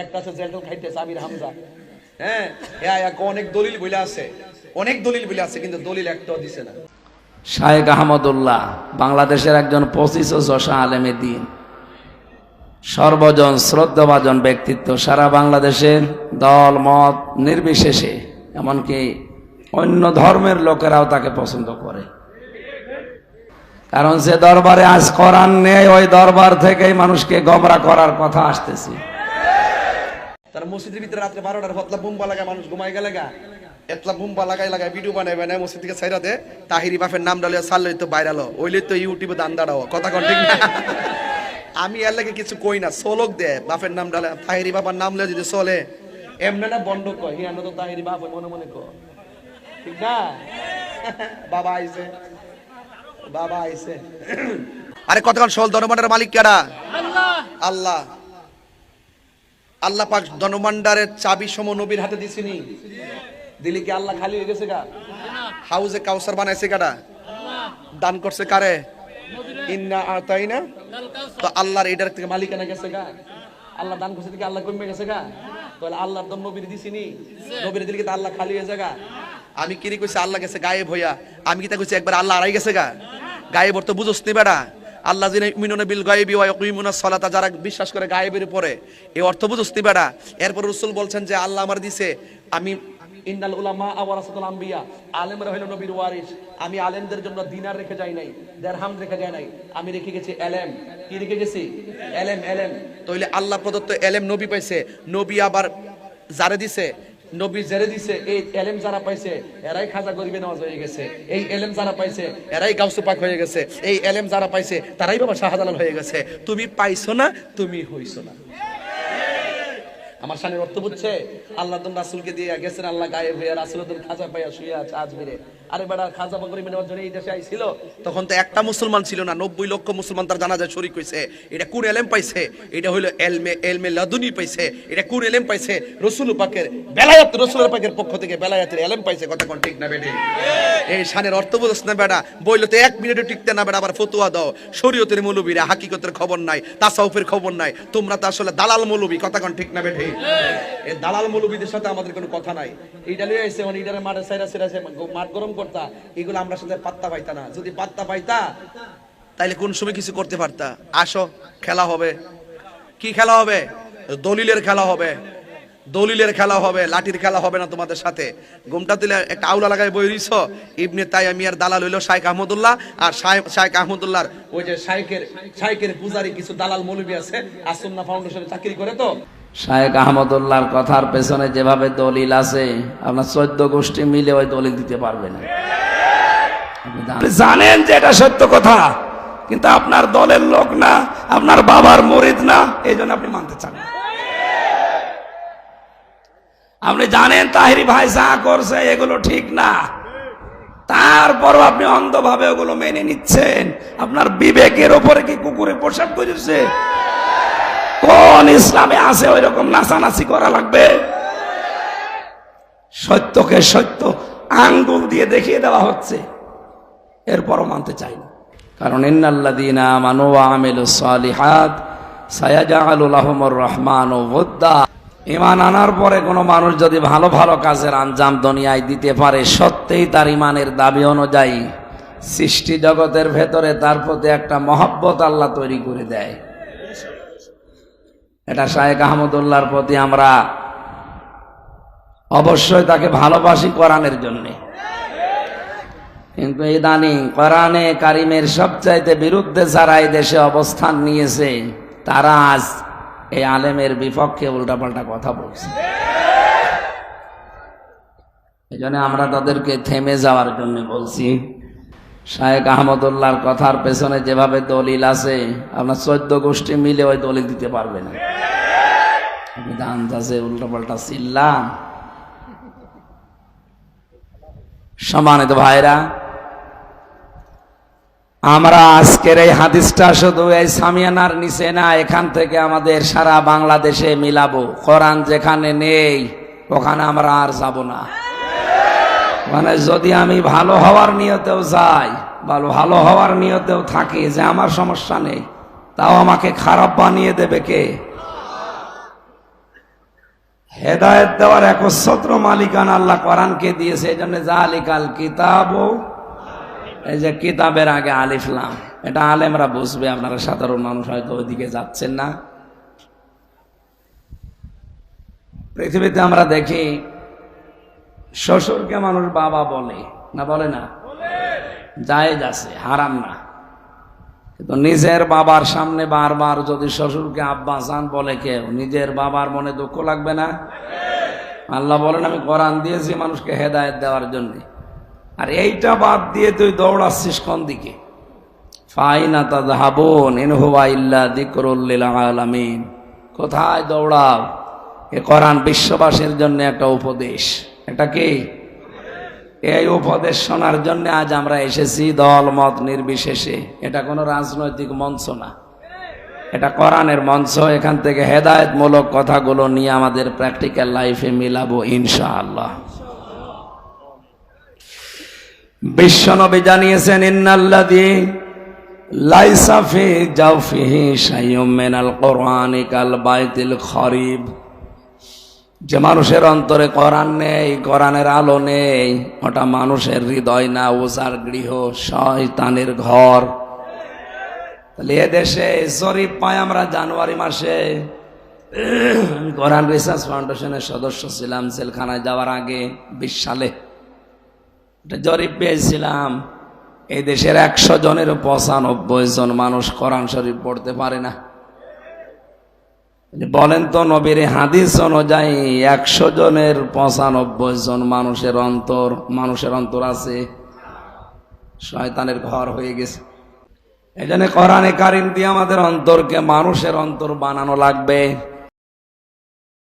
একটা আছে জেলটল খাইতেছে আমির হামজা। হ্যাঁ, অনেক দলিল বলে আছে, অনেক দলিল বলে আছে, কিন্তু দলিল একটাও দিছে না। শায়েখ আহমদুল্লাহ বাংলাদেশের একজন 25 যশা আলেমে দ্বীন, সর্বজন শ্রদ্ধাভাজন ব্যক্তিত্ব, সারা বাংলাদেশের দল মত নির্বিশেষে এমনকি অন্য ধর্মের লোকেরাও তাকে পছন্দ করে। কারণ যে দরবারে আজ কোরআন নেই, ওই দরবার থেকেই মানুষকে গোমরা করার কথা আসতেছে। তারা মসজিদের ভিতরে রাত্রে 12টার ফতলা বুম্বা লাগায় মানুষ ঘুমাই গেলে গা, এতলা বুম্বা লাগাই ভিডিও বানাইবে না মসজিদ থেকে ছাইরা দে, তাহিরি বাপের নাম ডালিয়া সারলই তো ভাইরাল, ওইলে তো ইউটিউবে দান দাঁড়াও, কথা কন ঠিক না? আমি এর লাগে কিছু কই না, সোলক দে বাপের নাম ডালে, তাহিরি বাবার নাম লয়ে যদি চলে এমনি না বন্ধ কয়, হিয়ানো তো তাহিরি বাপ মনে মনে কয়, ঠিক না? বাবা আইছে, বাবা আইছে। আরে কতক্ষণ শোল, ধনভাণ্ডারের মালিক কারা? আল্লাহ। আল্লাহ পাক ধনভাণ্ডারের চাবি সম নবীর হাতে দিছিনি, দিলি কি আল্লাহ খালি হয়ে গেছে গা? হাউজে কাউসার বানাইছে কারা? দান করছে কারে? ইন্না আতাইনা। তো আল্লাহর এটার থেকে মালিকানা গেছে গা, আল্লাহ দান করছে থেকে আল্লাহ কমে গেছে গা, তাহলে আল্লাহর দম নবীর দিছিনি, নবীর দিলি কি আল্লাহ খালি হয়ে যায় গা? আমি কি কইছি আল্লাহ গেছে গায়েব হইয়া, আমি কি তা কইছি একবার আল্লাহ হারাই গেছে গা? গায়েব তো বুঝোস নি বেটা, আল্লাহ যিনি মিনুনা বিল গায়বি ওয়া ইয়াকুমুনাস সালাতা, যারা বিশ্বাস করে গায়েবের উপরে, এই অর্থ বুঝোস নি বেটা? এরপর রাসূল বলছেন যে আল্লাহ আমার দিছে, আমি ইন্নাল উলামা ওয়ারাসাতুল আম্বিয়া, আলেমরা হলো নবীর ওয়ারিস, আমি আলেমদের জন্য দিনার রেখে যাই নাই, দিরহাম রেখে যাই নাই, আমি রেখে গেছি এলেম। কি রেখে গেছি? এলেম। এলেম তাইলে আল্লাহ প্রদত্ত এলেম নবী পাইছে, নবী আবার যারে দিছে, নবী যারে দিছে, এই এলেম যারা পাইছে এরাই খাজা গরিবে নামাজ হয়ে গেছে, এই এলেম যারা পাইছে এরাই গাউসে পাক হয়ে গেছে, এই এলেম যারা পাইছে তারাই বাবা শাহজালাল হয়ে গেছে। তুমি পাইছো না, তুমি হইছো না। আমার শানের অর্থ বুঝছে? আল্লাহ তো রাসূলকে দিয়ে গেছেন, আল্লাহ গায়েব হয়ে রাসূল তো খাজা পাইয়া শুয়ে আছে আজমিরে। আরে বেটা, খাজা গরিবে নেওয়ার জন্য এই দেশে আইছিল, তখন তো একটা মুসলমান ছিল না, 90 লক্ষ মুসলমান তার জানাজায় শরীক হইছে। এটা কোন এলেম পাইছে? এটা হইলো এলমে লাদুনি পাইছে। এটা কোন এলেম পাইছে? রাসূল পাকের বেলায়েত, রাসূলের পাকের পক্ষ থেকে বেলায়েতের এলেম পাইছে। কথা কোন ঠিক না বেটি? এই শানের অর্থ বুঝছ না বেটা? বইলো তো 1 মিনিটও টিকতে না বেটা, আবার ফতোয়া দাও। শরীয়তের মৌলবীরা হাকিকতের খবর নাই, তাসাউফের খবর নাই, তোমরা তো আসলে দালাল মৌলবী। কথা কোন ঠিক না বেটি? এই দালাল মৌলবীদের সাথে আমাদের কোনো কথা নাই। এইটা লইয়া এসে মানে এইটারে মাঠে সাইরা মাঠ গরম করতা, এগুলো আমরা সাথে পাত্তা পাইতা না। যদি পাত্তা পাইতা তাইলে কোন সময় কিছু করতে পারতা। আসো, খেলা হবে। কি খেলা হবে? দলিলের খেলা হবে, দলিলের খেলা হবে, লাঠির খেলা হবে না তোমাদের সাথে। ঘুমটা তুলে একটা আউলা লাগায় বই রইছ, ইবনে তাইমিয়ার দালাল হইলো শাইখ আহমদুল্লাহ, আর শাইখ আহমদুল্লাহর ওই যে শাইখের পূজারি কিছু দালাল মৌলবী আছে, আসুন্নাহ ফাউন্ডেশনে চাকরি করে। তো শায়েখ আহমদুল্লাহর কথার পেছনে যেভাবে দলিল আছে, আপনার 14 গোষ্ঠী মিলে ওই দলিল দিতে পারবে না। আপনি জানেন যে এটা সত্য কথা, কিন্তু আপনার দলের লোক না, আপনার বাবার মুরিদ না, এই জন্য আপনি মানতে চান না। আপনি জানেন তাহিরি ভাই যা করছে এগুলো ঠিক না, তারপরও আপনি অন্ধভাবে ওগুলো মেনে নিচ্ছেন। আপনার বিবেকের ওপরে কি কুকুরে পোশাক করেছে? কোন ইসলামে আছে ওই রকম নাচানাচি করা লাগবে? সত্যকে সত্য আঙ্গুল দিয়ে দেখিয়ে দেওয়া হচ্ছে, এরপরও মানতে চাই না। কারণ ইন্নাল্লাযীনা আমানু ওয়া আমিলুস সালিহাত সায়াজআলু লাহুমুর রহমানু ওয়দ্দা। ঈমান আনার পরে কোনো মানুষ যদি ভালো ভালো কাজের আঞ্জাম দুনিয়ায় দিতে পারে, সত্যিই তার ঈমানের দাবি অনুযায়ী সৃষ্টি জগতের ভেতরে তার প্রতি একটা মহব্বত আল্লাহ তৈরি করে দেয়। এটা শায়েখ আহমদুল্লাহর প্রতি আমরা অবশ্যই তাকে ভালোবাসি কোরআনের জন্যে, কিন্তু ইদানিং কোরআনে কারিমের সবচাইতে বিরুদ্ধে যারা এই দেশে অবস্থান নিয়েছে, তারা আজ এই আলেমের বিপক্ষে উল্টাপাল্টা কথা বলছে। এই জন্য আমরা তাদেরকে থেমে যাওয়ার জন্য বলছি। শায়েখ আহমদুল্লাহর কথার পেছনে যেভাবে দলিল আছে, আপনার 14 গোষ্ঠী মিলে ওই দলিল দিতে পারবে না। বিধান আছে উল্টাপাল্টা চিল্লা। সম্মানিত ভাইরা, আমরা আজকের এই হাদিসটা শুধু এই সামিয়ানার নিচে না, এখান থেকে আমাদের সারা বাংলাদেশে মিলাবো। কোরআন যেখানে নেই ওখানে আমরা আর যাব না। মানে যদি আমি ভালো হওয়ার নিয়তেও যাই, ভালো হওয়ার নিয়তেও থাকি যে আমার সমস্যা নেই, তাও আমাকে খারাপ বানিয়ে দেবে কে? হেদায়েত দেওয়ার একচ্ছত্র মালিকানা আল্লাহ কোরআনকে দিয়েছে। এই জন্য জালিকাল কিতাব, এই যে কিতাবের আগে আলিফ লাম, এটা আলেমরা বুঝবে, আপনারা সাধারণ মানুষ হয়তো ওইদিকে যাচ্ছেন না। পৃথিবীতে আমরা দেখি শ্বশুরকে মানুষ বাবা বলে না, বলে না? জায়েজ আছে, হারাম না। কিন্তু নিজের বাবার সামনে বারবার যদি শ্বশুরকে আব্বা জান বলে কেউ, নিজের বাবার মনে দুঃখ লাগবে না? আল্লাহ বলেন আমি কোরআন দিয়েছি মানুষকে হেদায়েত দেওয়ার জন্য, আর এইটা বাদ দিয়ে তুই দৌড়াচ্ছিস কোন দিকে? ফাইনা তাযহাবুন ইন হুয়া ইল্লা যিকরুল লিল আলামিন। কোথায় দৌড়াও? এ কোরআন বিশ্ববাসীর জন্য একটা উপদেশ। এটা কি? এই উপদেশ শোনার জন্য আজ আমরা এসেছি, দল মত নির্বিশেষে। এটা কোনো রাজনৈতিক মঞ্চ না, এটা কোরআনের মঞ্চ। এখান থেকে হেদায়েতমূলক কথাগুলো নিয়ে আমাদের প্র্যাকটিক্যাল লাইফে মিলাবো ইনশাআল্লাহ। বিশ্বনবী জানিয়েছেন ইন্নাল্লাযী লাইসা ফি জাওফিহি শাইউম মিনাল কুরআনি কাল বাইতিল খরিব। যে মানুষের অন্তরে কোরআন নেই, কোরআনের আলো নেই, ওটা মানুষের হৃদয় না, ওজার গৃহ, শয়তানের ঘর। তাহলে এদেশে জরিপ পাই আমরা জানুয়ারি মাসে। আমি কোরআন রিসার্চ ফাউন্ডেশনের সদস্য ছিলাম জেলখানায় যাওয়ার আগে 20 সালে। এটা জরিপ পেয়েছিলাম, এই দেশের 100 জনের 95 জন মানুষ কোরআন শরীফ পড়তে পারে না। বলেন তো নবীর হাদিস অনুযায়ী 100 জনের 95 জন মানুষের অন্তর আছে শয়তানের ঘর হয়ে গেছে। এই জন্য কোরআনে কারিম দিয়ে আমাদের অন্তরকে মানুষের অন্তর বানানো লাগবে।